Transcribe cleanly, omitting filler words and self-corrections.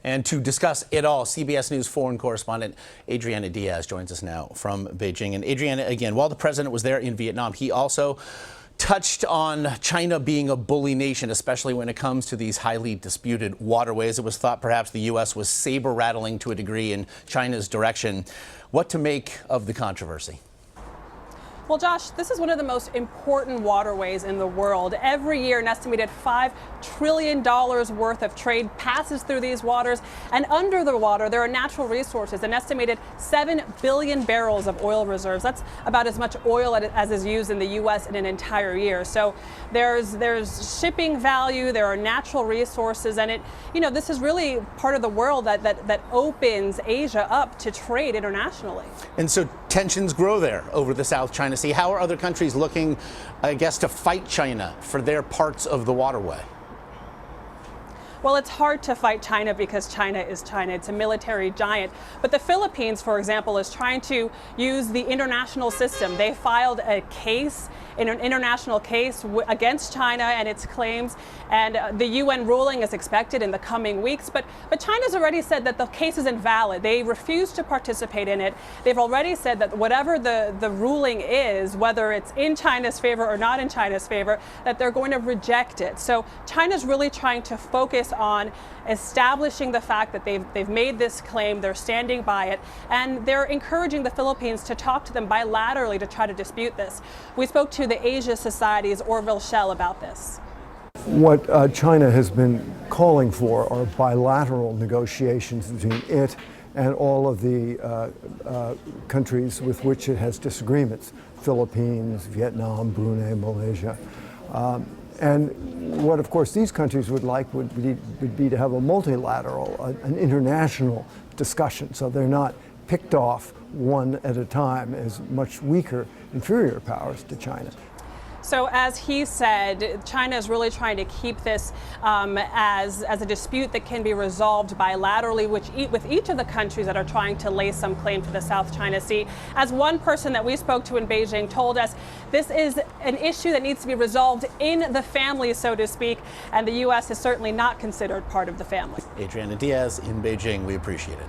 And to discuss it all, CBS News foreign correspondent Adriana Diaz joins us now from Beijing. And Adriana, again, while the president was there in Vietnam, he also touched on China being a bully nation, especially when it comes to these highly disputed waterways. It was thought perhaps the U.S. was saber-rattling to a degree in China's direction. What to make of the controversy? Well, Josh, this is one of the most important waterways in the world. Every year, an estimated $5 trillion worth of trade passes through these waters. And under the water, there are natural resources, an estimated 7 billion barrels of oil reserves. That's about as much oil as is used in the U.S. in an entire year. So there's shipping value, there are natural resources, and this is really part of the world that opens Asia up to trade internationally. And so tensions grow there over the South China Sea. How are other countries looking, I guess, to fight China for their parts of the waterway? Well, it's hard to fight China because China is China. It's a military giant. But the Philippines, for example, is trying to use the international system. They filed a case, an international case against China and its claims. And the UN ruling is expected in the coming weeks. But China's already said that the case is invalid. They refuse to participate in it. They've already said that whatever the ruling is, whether it's in China's favor or not in China's favor, that they're going to reject it. So China's really trying to focus on establishing the fact that they've made this claim, they're standing by it, and they're encouraging the Philippines to talk to them bilaterally to try to dispute this. We spoke to the Asia Society's Orville Schell about this. What China has been calling for are bilateral negotiations between it and all of the countries with which it has disagreements: Philippines, Vietnam, Brunei, Malaysia. And what, of course, these countries would like would be to have a multilateral, an international discussion, so they're not picked off one at a time as much weaker, inferior powers to China. So as he said, China is really trying to keep this as a dispute that can be resolved bilaterally with each of the countries that are trying to lay some claim to the South China Sea. As one person that we spoke to in Beijing told us, this is an issue that needs to be resolved in the family, so to speak, and the U.S. is certainly not considered part of the family. Adriana Diaz in Beijing, we appreciate it.